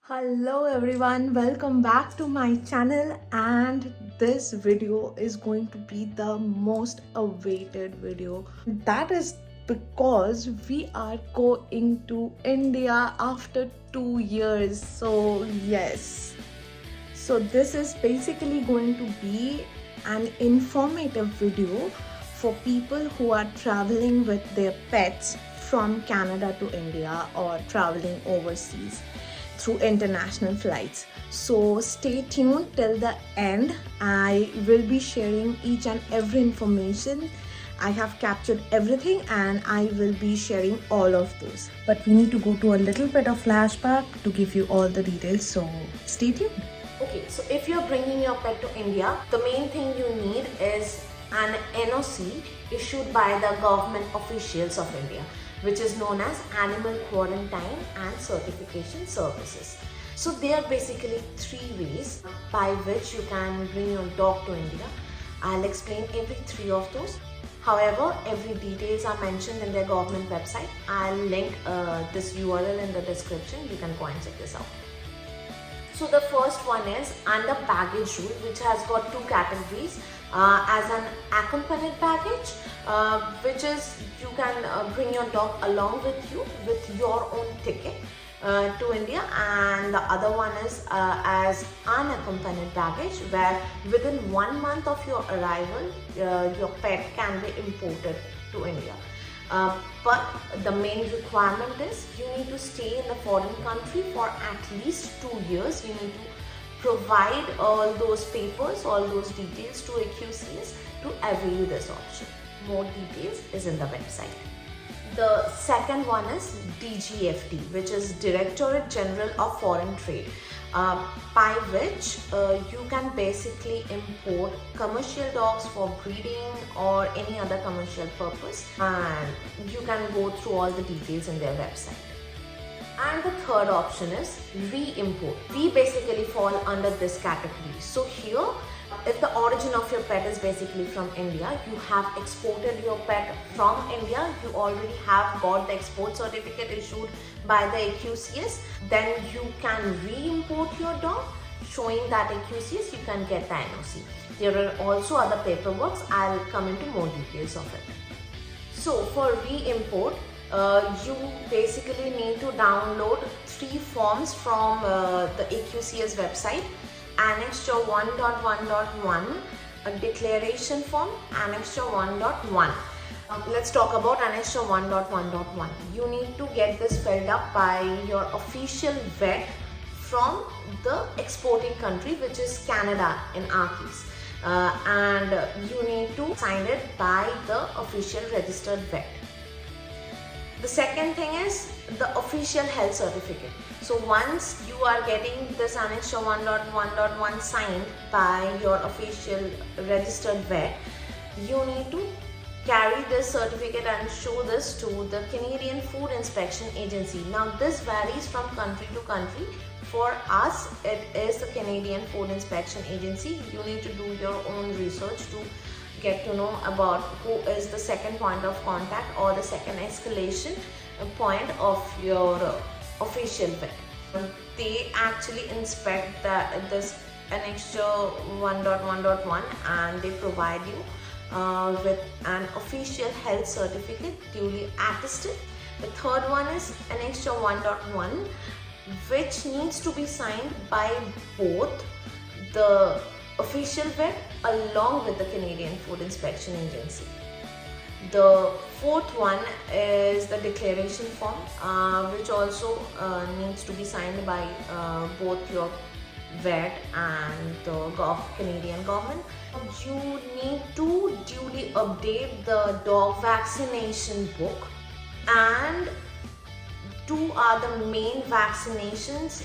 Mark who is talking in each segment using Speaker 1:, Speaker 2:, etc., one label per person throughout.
Speaker 1: Hello everyone, welcome back to my channel, and this video is going to be the most awaited video. That is because we are going to India after 2 years. So yes, so this is basically going to be an informative video for people who are traveling with their pets from Canada to India or traveling overseas through international flights. So stay tuned till the end. I will be sharing each and every information. I have captured everything and I will be sharing all of those. But we need to go to a little bit of flashback to give you all the details. So stay tuned. Okay, so if you're bringing your pet to India, the main thing you need is an NOC issued by the government officials of India, which is known as Animal Quarantine and Certification Services. So there are basically three ways by which you can bring your dog to India. I'll explain every three of those. However, every details are mentioned in their government website. I'll link this URL in the description. You can go and check this out. So the first one is under baggage rule, which has got two categories. As an accompanied baggage, which is you can bring your dog along with you with your own ticket to India, and the other one is as unaccompanied baggage, where within 1 month of your arrival your pet can be imported to India. But the main requirement is you need to stay in the foreign country for at least 2 years. You need to provide all those papers, all those details to AQCS to avail this option. More details is in the website. The second one is DGFT, which is Directorate General of Foreign Trade, by which you can basically import commercial dogs for breeding or any other commercial purpose, and you can go through all the details in their website. And the third option is re-import. We basically fall under this category. So here, if the origin of your pet is basically from India, you have exported your pet from India, you already have got the export certificate issued by the AQCS, then you can re-import your dog. Showing that AQCS, you can get the NOC. There are also other paperwork. I'll come into more details of it. So for re-import, you basically need to download 3 forms from the AQCS website. Annexure 1.1.1, a declaration form, Annexure 1.1. Let's talk about Annexure 1.1.1. You need to get this filled up by your official vet from the exporting country, which is Canada in our case. And you need to sign it by the official registered vet. The second thing is the official health certificate. So once you are getting this Annexure 1.1.1 signed by your official registered vet, you need to carry this certificate and show this to the Canadian Food Inspection Agency. Now this varies from country to country. For us, it is the Canadian Food Inspection Agency. You need to do your own research to get to know about who is the second point of contact or the second escalation point of your official vet. They actually inspect this Annexure 1.1.1 and they provide you with an official health certificate duly attested. The third one is Annexure 1.1, which needs to be signed by both the official vet along with the Canadian Food Inspection Agency. The fourth one is the declaration form, which also needs to be signed by both your vet and the Canadian government. You need to duly update the dog vaccination book, and 2 are the main vaccinations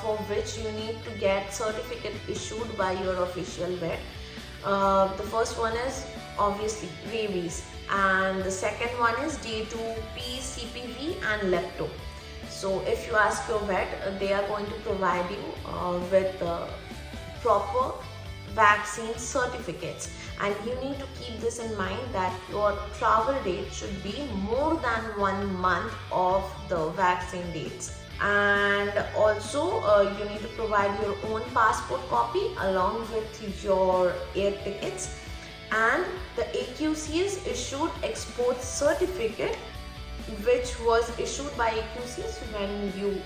Speaker 1: for which you need to get certificate issued by your official vet. The first one is obviously Rabies, and the second one is D2P, CPV and Lepto. So if you ask your vet, they are going to provide you with proper vaccine certificates, and you need to keep this in mind that your travel date should be more than 1 month of the vaccine dates. And also you need to provide your own passport copy along with your air tickets, and the AQCS issued export certificate, which was issued by AQCS when you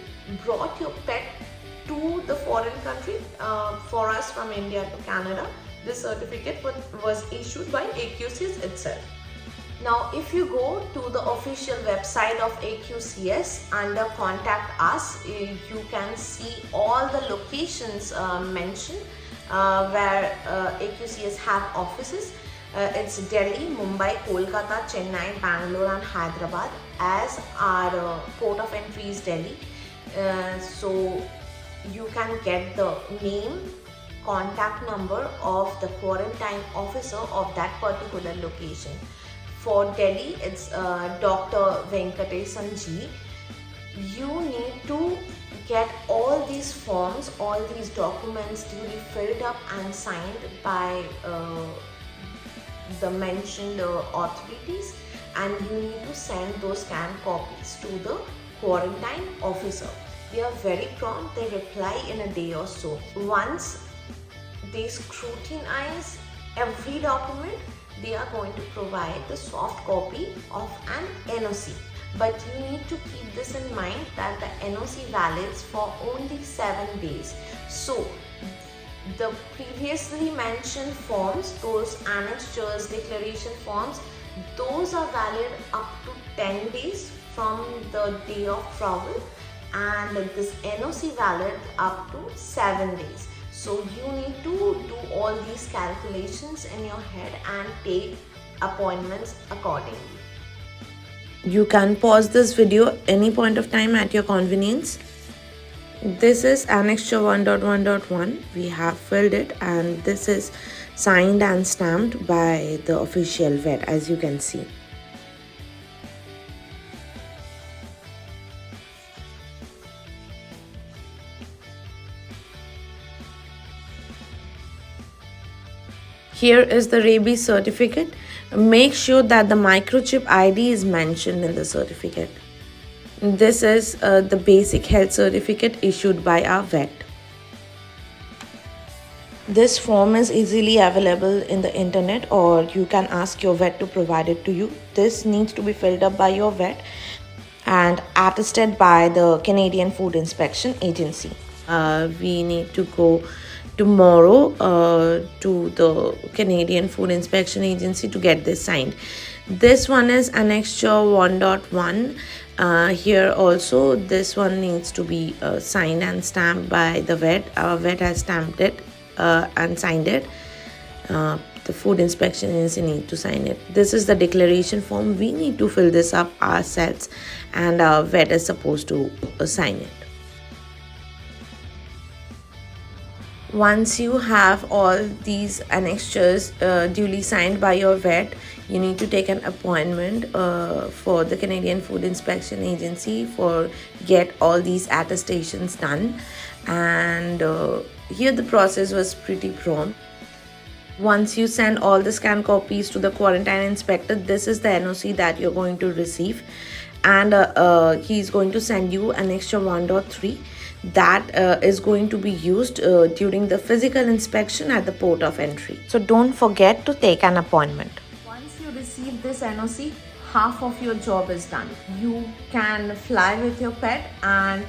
Speaker 1: brought your pet to the foreign country. For us from India to Canada, this certificate was issued by AQCS itself. Now, if you go to the official website of AQCS under Contact Us, you can see all the locations mentioned where AQCS have offices. It's Delhi, Mumbai, Kolkata, Chennai, Bangalore and Hyderabad, as our port of entry is Delhi. So you can get the name, contact number of the quarantine officer of that particular location. For Delhi, it's Dr. Venkatesan ji. You need to get all these forms, all these documents duly filled up and signed by the mentioned authorities, and you need to send those scanned copies to the quarantine officer. They are very prompt, they reply in a day or so. Once they scrutinize every document, they are going to provide the soft copy of an NOC. But you need to keep this in mind that the NOC valids for only 7 days. So the previously mentioned forms, those annexures, declaration forms, those are valid up to 10 days from the day of travel, and this NOC valid up to 7 days. So you need to do all these calculations in your head and take appointments accordingly. You can pause this video any point of time at your convenience. This is Annexure 1.1.1. We have filled it, and this is signed and stamped by the official vet, as you can see. Here is the rabies certificate. Make sure that the microchip ID is mentioned in the certificate. This is the basic health certificate issued by our vet. This form is easily available in the internet, or you can ask your vet to provide it to you. This needs to be filled up by your vet and attested by the Canadian Food Inspection Agency. We need to go tomorrow to the Canadian Food Inspection Agency to get this signed. This one is Annexure 1.1. Here also this one needs to be signed and stamped by the vet. Our vet has stamped it and signed it. The food inspection agency need to sign it. This is the declaration form. We need to fill this up ourselves, and our vet is supposed to sign it. Once you have all these annexures duly signed by your vet, you need to take an appointment for the Canadian Food Inspection Agency for get all these attestations done. And here the process was pretty prompt. Once you send all the scanned copies to the quarantine inspector, this is the NOC that you're going to receive, and he's going to send you Annexure 1.3 that is going to be used during the physical inspection at the port of entry. So don't forget to take an appointment. Once you receive this NOC, half of your job is done. You can fly with your pet, and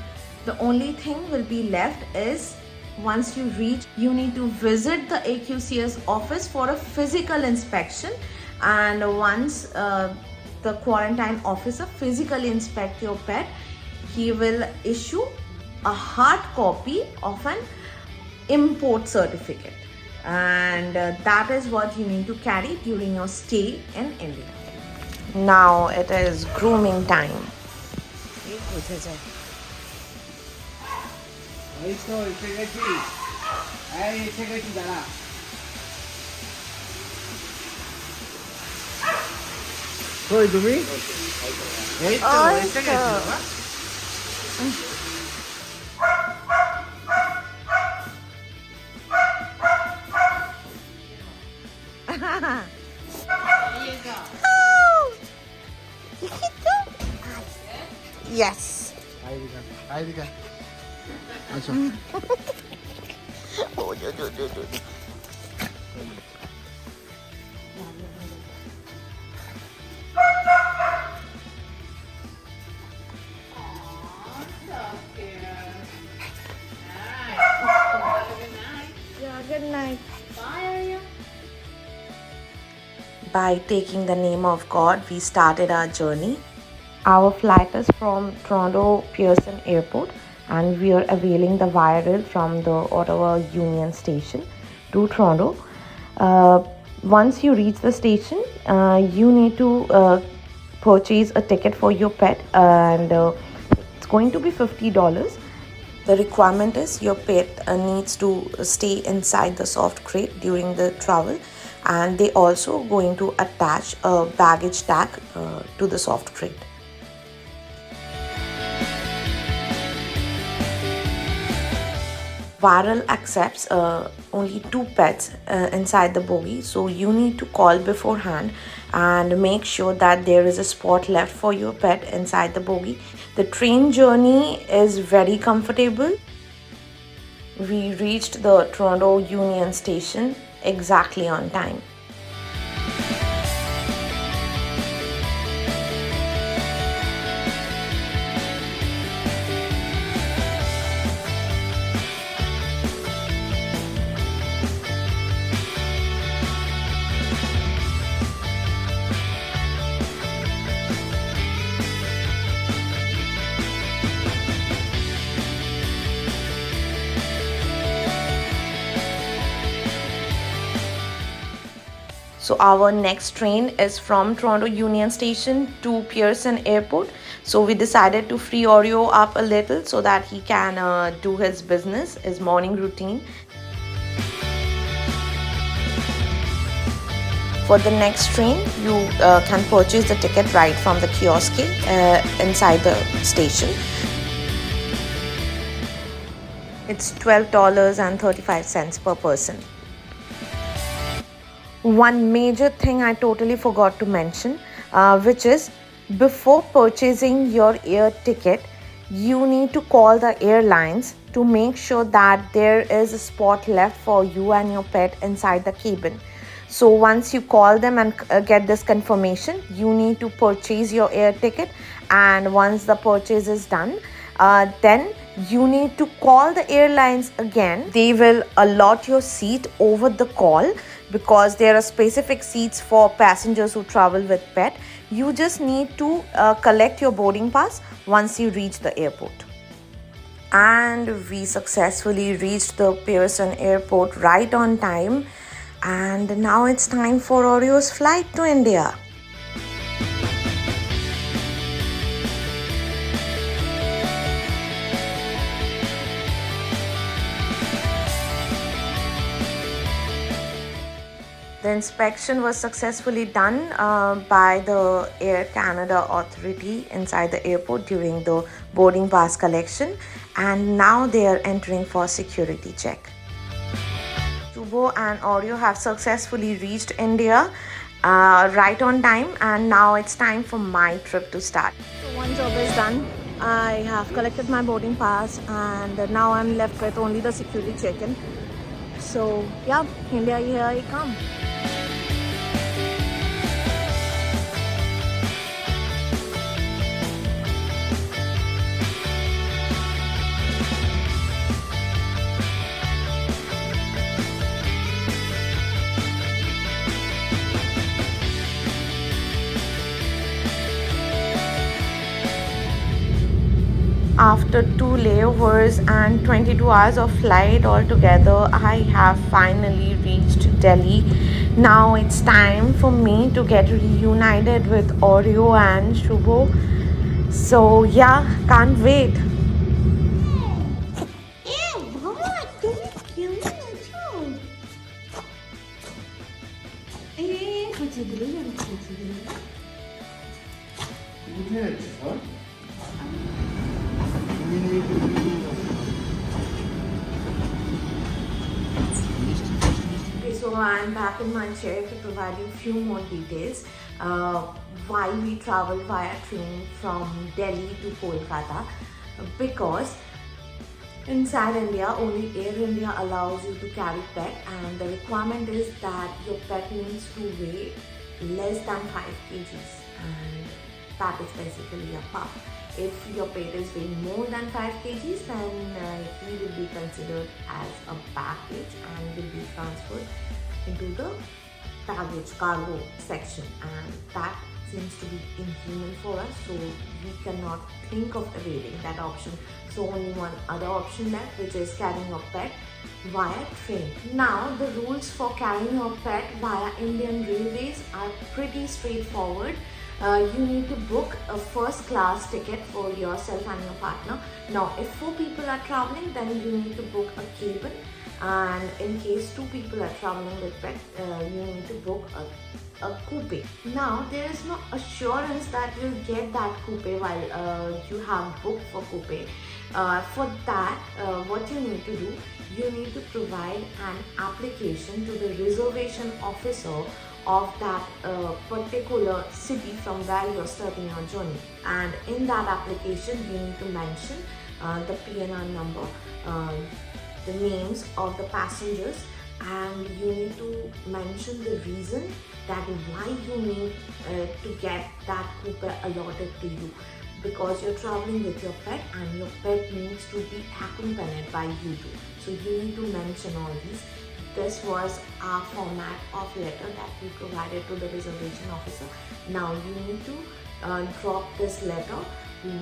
Speaker 1: the only thing will be left is once you reach, you need to visit the AQCS office for a physical inspection. And once the quarantine officer physically inspect your pet, he will issue a hard copy of an import certificate, and that is what you need to carry during your stay in India. Now it is grooming time. Yes.
Speaker 2: Hi, Vika. Also.
Speaker 1: Oh, do. Yeah, good night. Bye. By taking the name of God, we started our journey. Our flight is from Toronto Pearson Airport, and we are availing the viral from the Ottawa Union Station to Toronto. Once you reach the station, you need to purchase a ticket for your pet, and it's going to be $50. The requirement is your pet needs to stay inside the soft crate during the travel, and they also going to attach a baggage tag to the soft crate. Viral accepts only 2 pets inside the bogie, so you need to call beforehand and make sure that there is a spot left for your pet inside the bogie. The train journey is very comfortable. We reached the Toronto Union Station exactly on time. So our next train is from Toronto Union Station to Pearson Airport. So we decided to free Oreo up a little so that he can do his business, his morning routine. For the next train, you can purchase the ticket right from the kiosk inside the station. It's $12.35 per person. One major thing I totally forgot to mention, which is before purchasing your air ticket, you need to call the airlines to make sure that there is a spot left for you and your pet inside the cabin. So once you call them and get this confirmation, you need to purchase your air ticket, and once the purchase is done, then you need to call the airlines again. They will allot your seat over the call because there are specific seats for passengers who travel with pet. You just need to collect your boarding pass once you reach the airport. And we successfully reached the Pearson Airport right on time, and now it's time for Oreo's flight to India. The inspection was successfully done by the Air Canada authority inside the airport during the boarding pass collection, and now they are entering for security check. Tubo and Oreo have successfully reached India right on time, and now it's time for my trip to start. So one job is done. I have collected my boarding pass, and now I'm left with only the security check-in. So yeah, India, here I come. After 2 layovers and 22 hours of flight altogether, I have finally reached Delhi. Now it's time for me to get reunited with Oreo and Shubho. So yeah, can't wait. Okay, so I'm back in my chair to provide you a few more details. why we travel via train from Delhi to Kolkata, because inside India, only Air India allows you to carry pet, and the requirement is that your pet needs to weigh less than 5 kgs, and that is basically a pup. If your pet is weighing more than 5 kgs, then he will be considered as a baggage and will be transferred into the baggage cargo section, and that seems to be inhuman for us, so we cannot think of evading that option. So only one other option left, which is carrying a pet via train. Now the rules for carrying a pet via Indian Railways are pretty straightforward. You need to book a first class ticket for yourself and your partner. Now if 4 people are traveling, then you need to book a cabin, and in case 2 people are traveling with pet, you need to book a coupe. Now there is no assurance that you'll get that coupe while you have booked for coupe. For that, what you need to do, you need to provide an application to the reservation officer of that particular city from where you're starting your journey, and in that application you need to mention the PNR number, the names of the passengers, and you need to mention the reason that why you need to get that coupe allotted to you, because you're traveling with your pet and your pet needs to be accompanied by you too. So you need to mention all these. This was our format of letter that we provided to the reservation officer. Now you need to drop this letter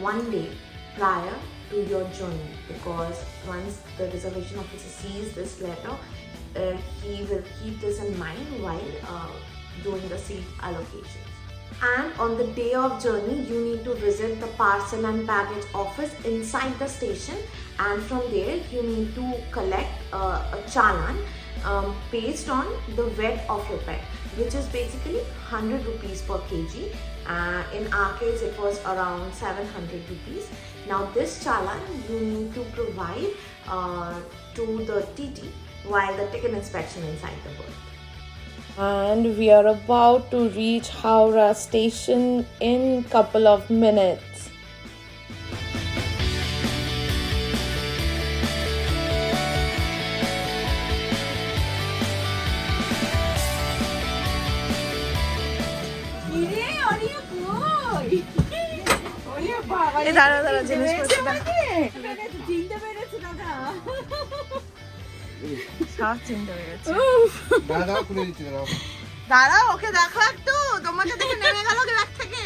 Speaker 1: 1 day prior to your journey, because once the reservation officer sees this letter, he will keep this in mind while doing the seat allocations. And on the day of journey, you need to visit the parcel and baggage office inside the station, and from there you need to collect a challan based on the weight of your pet, which is basically 100 rupees per kg. In our case, it was around 700 rupees. Now this challan you need to provide to the TT while the ticket inspection inside the berth. And we are about to reach Howrah station in couple of minutes. দাঁড়া জিনিসপত্র সব চিনতে পেরেছি। দাঁড়া ওকে দেখো একটু, তোমাকে দেখে নেমে গেল ব্যাগ থেকে।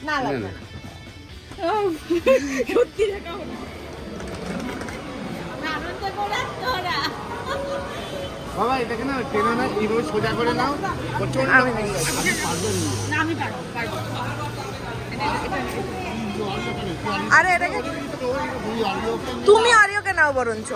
Speaker 1: না লাগবে না, সত্যি দেখা হলো আনন্দ করে তোরা। বাবা এটাকে না টেনে না, এইভাবে সোজা করে নাও। আমি পারবো। আরে এটাকে তুমি অরিওকে নাও বরঞ্চ।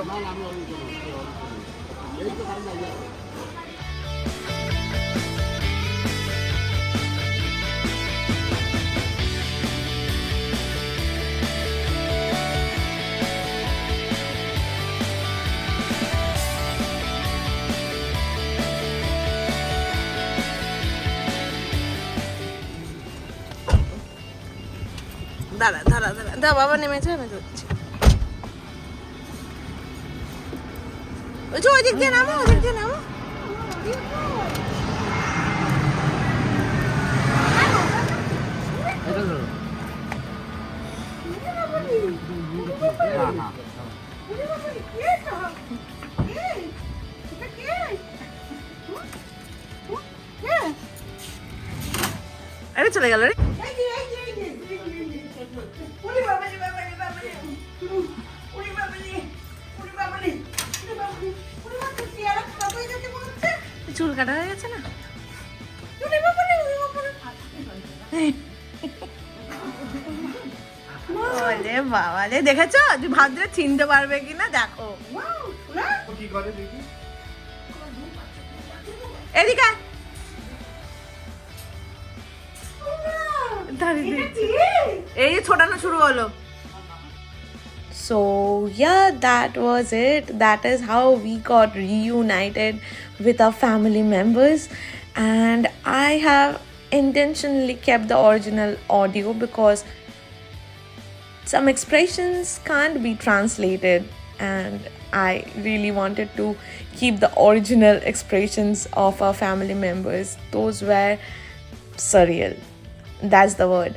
Speaker 1: দাঁড়া বাবা নেমেছে, আমি ধরছি। ওই দিক দিয়ে নামো, ওই দিক দিয়ে নামো। আরে চলে গেল রে। চুল কাটা হয়ে গেছে না? বাবা রে, দেখেছো ভাদ্রে চিনতে পারবে কিনা দেখো। এদিকে এই ছোটানো শুরু হলো। So yeah, that was it. That is how we got reunited with our family members, and I have intentionally kept the original audio because some expressions can't be translated, and I really wanted to keep the original expressions of our family members. Those were surreal. That's the word.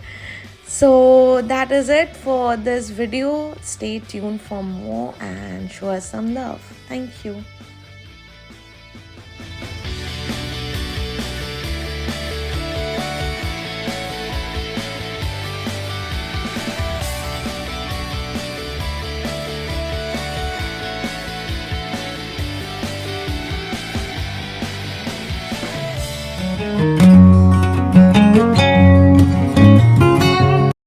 Speaker 1: So that is it for this video. Stay tuned for more and show us some love. Thank you.